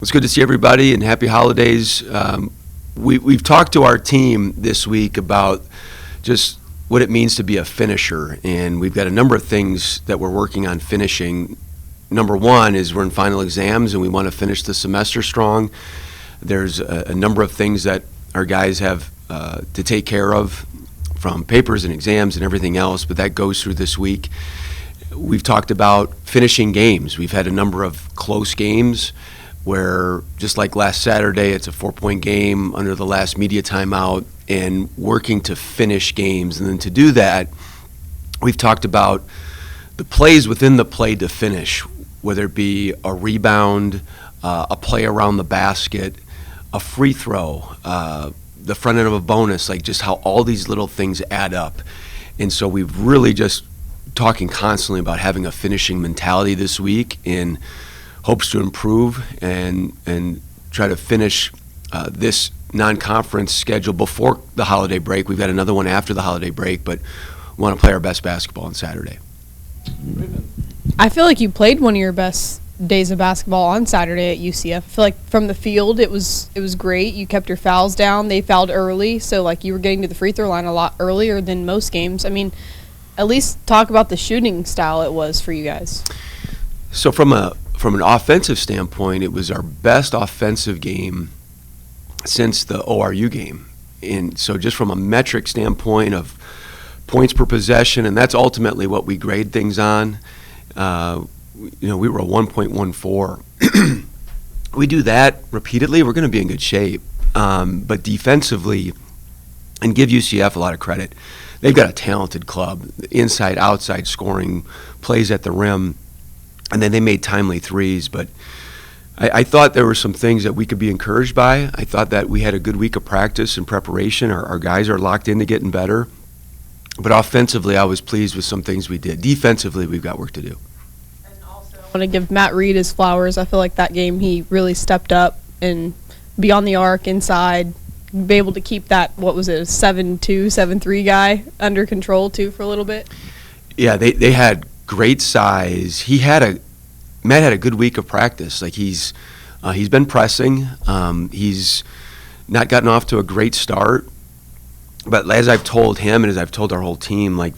It's good to see everybody and happy holidays. We've talked to our team this week about just what it means to be a finisher, and we've got a number of things that we're working on finishing. Number one is we're in final exams and we want to finish the semester strong. There's a number of things that our guys have to take care of, from papers and exams and everything else, but that goes through this week. We've talked about finishing games. We've had a number of close games where, just like last Saturday, it's a 4-point game under the last media timeout, and working to finish games. And then to do that, we've talked about the plays within the play to finish, whether it be a rebound, a play around the basket, a free throw, the front end of a bonus, like just how all these little things add up. And so we've really just talking constantly about having a finishing mentality this week, in hopes to improve and try to finish this non-conference schedule before the holiday break. We've got another one after the holiday break, but we want to play our best basketball on Saturday. I feel like you played one of your best days of basketball on Saturday at UCF. I feel like from the field it was great. You kept your fouls down. They fouled early, so like you were getting to the free throw line a lot earlier than most games. I mean, at least talk about the shooting style it was for you guys. So from an offensive standpoint, it was our best offensive game since the ORU game. And so just from a metric standpoint of points per possession, and that's ultimately what we grade things on, we were a 1.14. We do that repeatedly, we're going to be in good shape. But defensively, and give UCF a lot of credit, they've got a talented club, inside, outside scoring, plays at the rim, and then they made timely threes. But I thought there were some things that we could be encouraged by. I thought that we had a good week of practice and preparation. Our guys are locked into getting better. But offensively, I was pleased with some things we did. Defensively, we've got work to do. And also, I want to give Matt Reed his flowers. I feel like that game he really stepped up and be on the arc inside, be able to keep that, what was it, a 7-2, 7-3 guy under control too for a little bit. Yeah, they had great size. Matt had a good week of practice. Like he's been pressing. He's not gotten off to a great start, but as I've told him and as I've told our whole team, like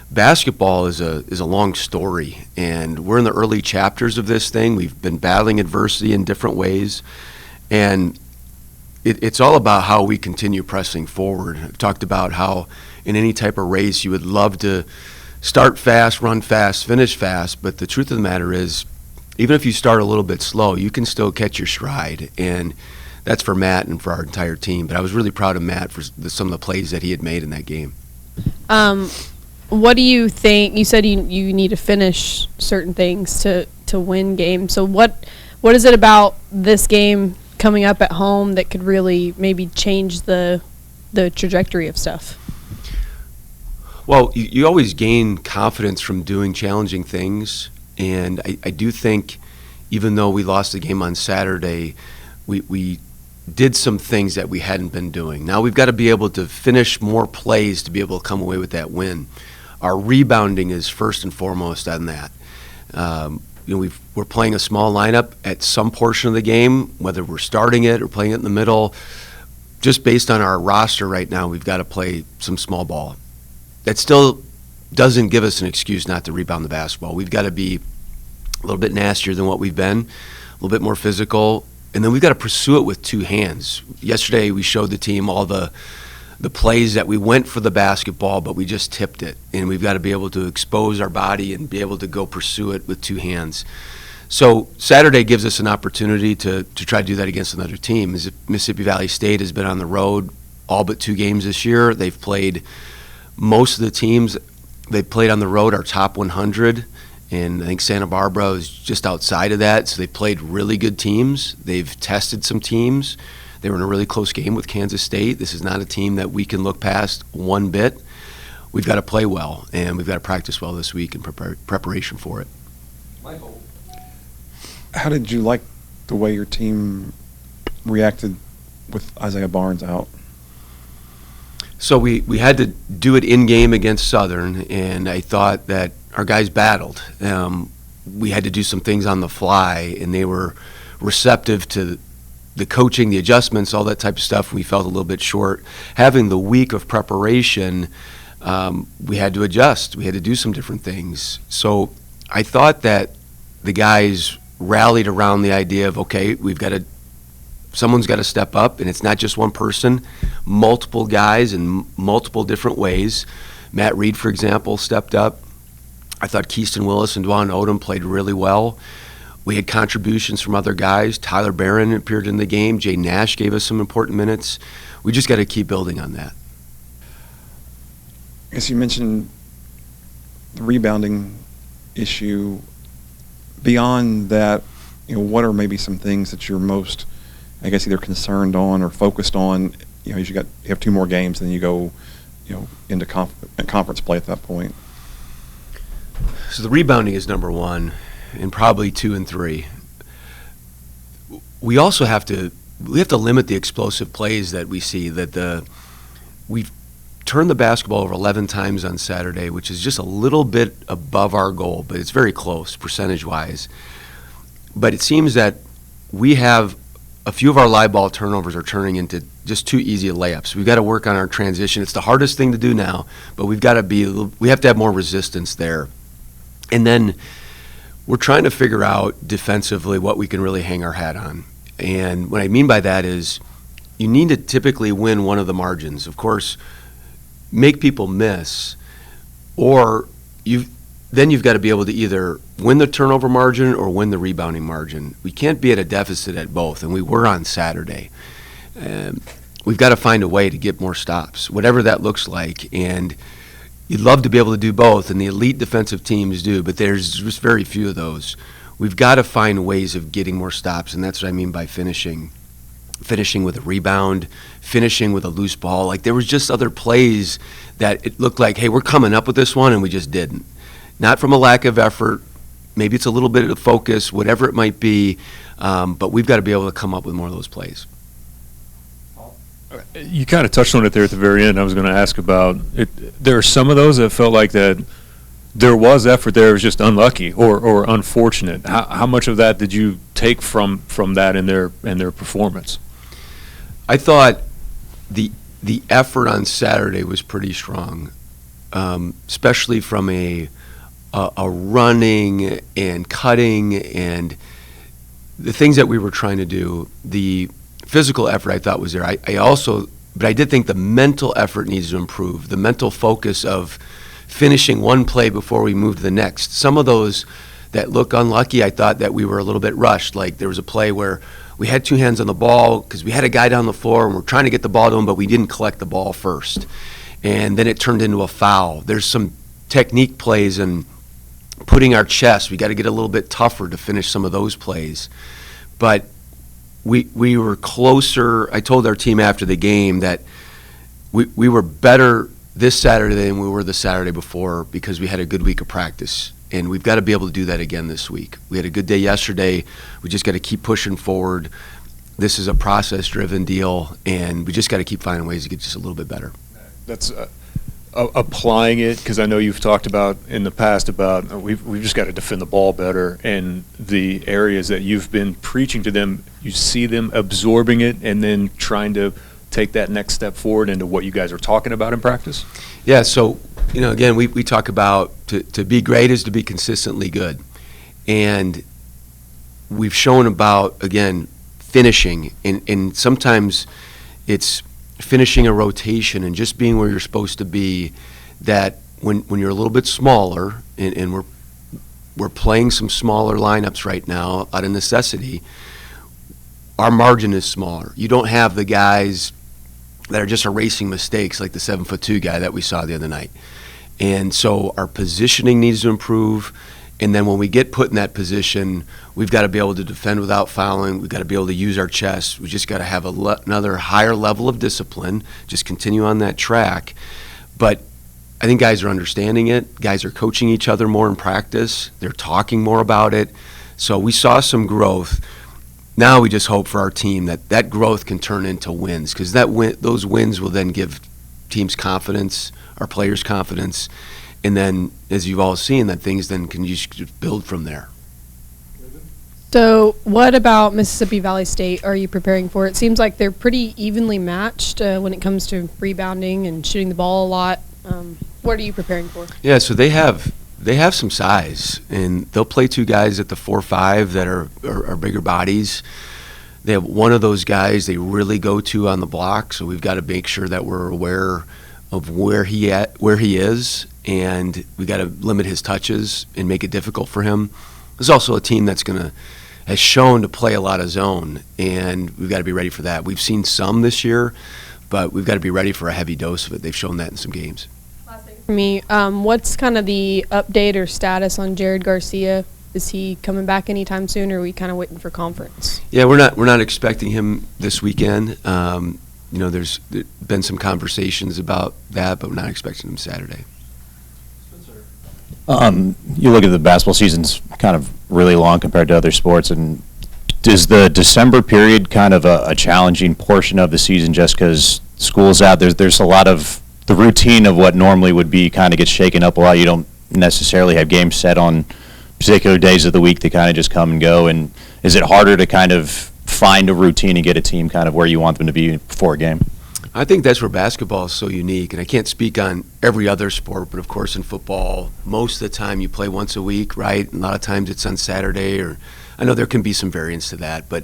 basketball is a long story, and we're in the early chapters of this thing. We've been battling adversity in different ways, and it's all about how we continue pressing forward. I've talked about how in any type of race you would love to start fast, run fast, finish fast, but the truth of the matter is, even if you start a little bit slow, you can still catch your stride, and that's for Matt and for our entire team. But I was really proud of Matt for some of the plays that he had made in that game. What do you think? You said you need to finish certain things to win games. So what is it about this game coming up at home that could really maybe change the trajectory of stuff? Well, you always gain confidence from doing challenging things, and I do think even though we lost the game on Saturday, we did some things that we hadn't been doing. Now we've got to be able to finish more plays to be able to come away with that win. Our rebounding is first and foremost on that. We're playing a small lineup at some portion of the game, whether we're starting it or playing it in the middle. Just based on our roster right now, we've got to play some small ball. That still doesn't give us an excuse not to rebound the basketball. We've got to be a little bit nastier than what we've been, a little bit more physical, and then we've got to pursue it with two hands. Yesterday we showed the team all the plays that we went for the basketball, but we just tipped it, and we've got to be able to expose our body and be able to go pursue it with two hands. So Saturday gives us an opportunity to try to do that against another team. Mississippi Valley State has been on the road all but 2 games this year. They've played most of the teams they played on the road are top 100, and I think Santa Barbara is just outside of that, so they played really good teams. They've tested some teams. They were in a really close game with Kansas State. This is not a team that we can look past one bit. We've got to play well, and we've got to practice well this week in preparation for it. Michael, how did you like the way your team reacted with Isaiah Barnes out? So we had to do it in-game against Southern, and I thought that our guys battled. We had to do some things on the fly, and they were receptive to the coaching, the adjustments, all that type of stuff. We felt a little bit short. Having the week of preparation, we had to adjust. We had to do some different things. So I thought that the guys rallied around the idea of, okay, someone's got to step up, and it's not just one person, multiple guys in multiple different ways. Matt Reed, for example, stepped up. I thought Keaston Willis and Dwan Odom played really well. We had contributions from other guys. Tyler Barron appeared in the game. Jay Nash gave us some important minutes. We just got to keep building on that. I guess you mentioned the rebounding issue. Beyond that, what are maybe some things that you're most, I guess, either concerned on or focused on? As you have 2 more games, and then you go, into conference play at that point. So the rebounding is number 1, and probably 2 and 3. We also have to limit the explosive plays that we see. We've turned the basketball over 11 times on Saturday, which is just a little bit above our goal, but it's very close percentage-wise. But it seems that we have a few of our live ball turnovers are turning into just too easy layups. We've got to work on our transition. It's the hardest thing to do now, but we have to have more resistance there. And then we're trying to figure out defensively what we can really hang our hat on. And what I mean by that is you need to typically win one of the margins. Of course, make people miss, or you've got to be able to either win the turnover margin or win the rebounding margin. We can't be at a deficit at both, and we were on Saturday. We've got to find a way to get more stops, whatever that looks like. And you'd love to be able to do both, and the elite defensive teams do, but there's just very few of those. We've got to find ways of getting more stops, and that's what I mean by finishing with a rebound, finishing with a loose ball. Like, there was just other plays that it looked like, hey, we're coming up with this one, and we just didn't. Not from a lack of effort. Maybe it's a little bit of focus, whatever it might be, but we've got to be able to come up with more of those plays. You kind of touched on it there at the very end. I was going to ask about it. There are some of those that felt like that there was effort there, it was just unlucky or unfortunate. How much of that did you take from that in their performance? I thought the effort on Saturday was pretty strong, especially from a running and cutting and the things that we were trying to do. The physical effort I thought was there. But I did think the mental effort needs to improve. The mental focus of finishing one play before we moved to the next. Some of those that look unlucky, I thought that we were a little bit rushed. Like, there was a play where we had 2 hands on the ball because we had a guy down the floor and we're trying to get the ball to him, but we didn't collect the ball first. And then it turned into a foul. There's some technique plays and putting our chest. We got to get a little bit tougher to finish some of those plays. But we were closer. I told our team after the game that we were better this Saturday than we were the Saturday before because we had a good week of practice. And we've got to be able to do that again this week. We had a good day yesterday. We just got to keep pushing forward. This is a process-driven deal, and we just got to keep finding ways to get just a little bit better. That's applying it, because I know you've talked about in the past about we've just got to defend the ball better, and the areas that you've been preaching to them, you see them absorbing it and then trying to take that next step forward into what you guys are talking about in practice? Yeah, so, again, we talk about to be great is to be consistently good. And we've shown about, again, finishing. And sometimes it's finishing a rotation and just being where you're supposed to be, that when you're a little bit smaller, and we're playing some smaller lineups right now out of necessity, our margin is smaller. You don't have the guys that are just erasing mistakes like the 7'2" guy that we saw the other night. And so our positioning needs to improve. And then when we get put in that position, we've got to be able to defend without fouling. We've got to be able to use our chest. We just got to have another higher level of discipline, just continue on that track. But I think guys are understanding it. Guys are coaching each other more in practice. They're talking more about it. So we saw some growth. Now we just hope for our team that growth can turn into wins, because those wins will then give teams confidence, our players confidence, and then, as you've all seen, that things then can just build from there. So, what about Mississippi Valley State are you preparing for? It seems like they're pretty evenly matched when it comes to rebounding and shooting the ball a lot. What are you preparing for? Yeah, so they have some size, and they'll play two guys at the 4-5 that are bigger bodies. They have one of those guys they really go to on the block, so we've got to make sure that we're aware of where he is, and we got to limit his touches and make it difficult for him. There's also a team that's has shown to play a lot of zone, and we've got to be ready for that. We've seen some this year, but we've got to be ready for a heavy dose of it. They've shown that in some games. Last thing for me, what's kind of the update or status on Jared Garcia? Is he coming back anytime soon, or are we kind of waiting for conference? Yeah, we're not expecting him this weekend. There's been some conversations about that, but we're not expecting him Saturday. You look at the basketball season's kind of really long compared to other sports, and is the December period kind of a challenging portion of the season just because school's out? There's a lot of the routine of what normally would be kind of gets shaken up a lot. You don't necessarily have games set on particular days of the week that kind of just come and go, and is it harder to kind of find a routine and get a team kind of where you want them to be before a game? I think that's where basketball is so unique, and I can't speak on every other sport, but of course in football, most of the time you play once a week, right? And a lot of times it's on Saturday, or I know there can be some variance to that, but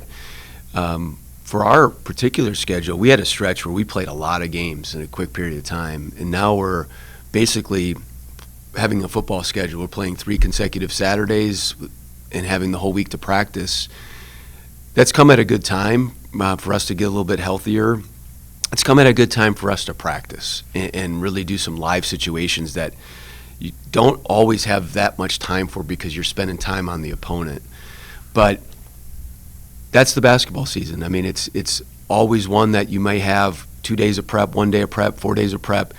for our particular schedule, we had a stretch where we played a lot of games in a quick period of time, and now we're basically having a football schedule. We're playing 3 consecutive Saturdays and having the whole week to practice. That's come at a good time for us to get a little bit healthier. It's come at a good time for us to practice and really do some live situations that you don't always have that much time for because you're spending time on the opponent. But that's the basketball season. I mean, it's always one that you may have 2 days of prep, 1 day of prep, 4 days of prep,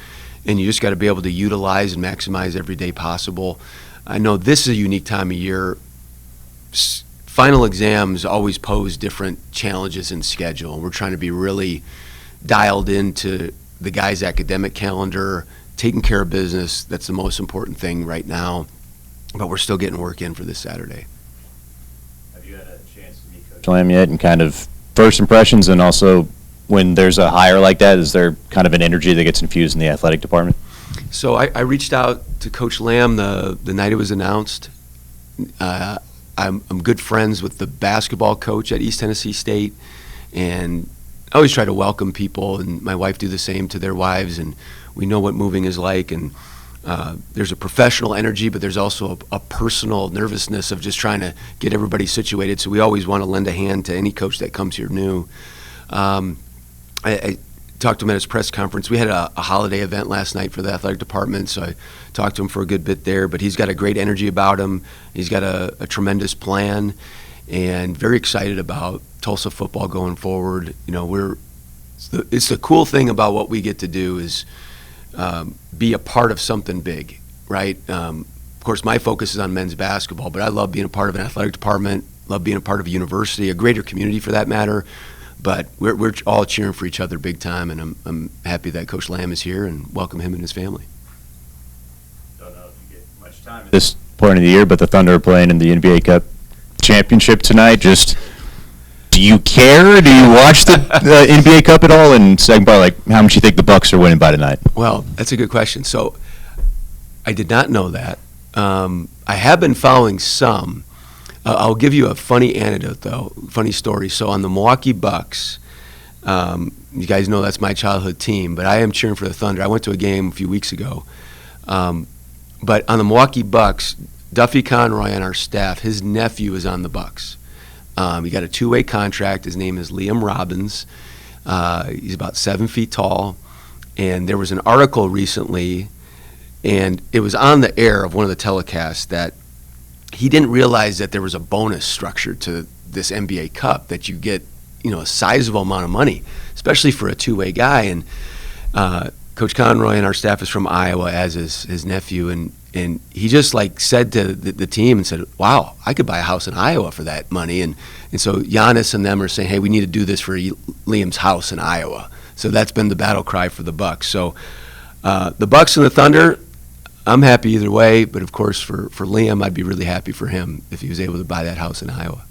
and you just got to be able to utilize and maximize every day possible. I know this is a unique time of year. Final exams always pose different challenges in schedule, and we're trying to be really dialed into the guys' academic calendar, taking care of business. That's the most important thing right now, but we're still getting work in for this Saturday. Have you had a chance to meet Coach Lamb yet, and kind of first impressions, and also when there's a hire like that, is there kind of an energy that gets infused in the athletic department? So I reached out to Coach Lamb the night it was announced. I'm good friends with the basketball coach at East Tennessee State, and I always try to welcome people, and my wife do the same to their wives, and we know what moving is like, and there's a professional energy, but there's also a personal nervousness of just trying to get everybody situated, so we always want to lend a hand to any coach that comes here new. I talked to him at his press conference. We had a holiday event last night for the athletic department, so I talked to him for a good bit there, but he's got a great energy about him. He's got a tremendous plan, and very excited about Tulsa football going forward. You know, it's the cool thing about what we get to do is be a part of something big, right? Of course, my focus is on men's basketball, but I love being a part of an athletic department, love being a part of a university, a greater community for that matter. But we're all cheering for each other big time, and I'm happy that Coach Lamb is here and welcome him and his family. Don't know if you get much time at this point of the year, but the Thunder are playing in the NBA Cup championship tonight. Just, do you care? Do you watch the NBA Cup at all? And second part, like, how much do you think the Bucks are winning by tonight? Well, that's a good question. So I did not know that. I have been following some. I'll give you a funny anecdote, though, funny story. So on the Milwaukee Bucks, you guys know that's my childhood team, but I am cheering for the Thunder. I went to a game a few weeks ago. But on the Milwaukee Bucks, Duffy Conroy on our staff, his nephew is on the Bucks. He got a 2-way contract. His name is Liam Robbins. He's about 7 feet tall. And there was an article recently, and it was on the air of one of the telecasts, that he didn't realize that there was a bonus structure to this NBA Cup, that you get, a sizable amount of money, especially for a 2-way guy. And Coach Conroy and our staff is from Iowa, as is his nephew, and he just said to the team and said, "Wow, I could buy a house in Iowa for that money." And so Giannis and them are saying, "Hey, we need to do this for Liam's house in Iowa." So that's been the battle cry for the Bucks. So the Bucks and the Thunder, I'm happy either way, but of course for Liam, I'd be really happy for him if he was able to buy that house in Iowa.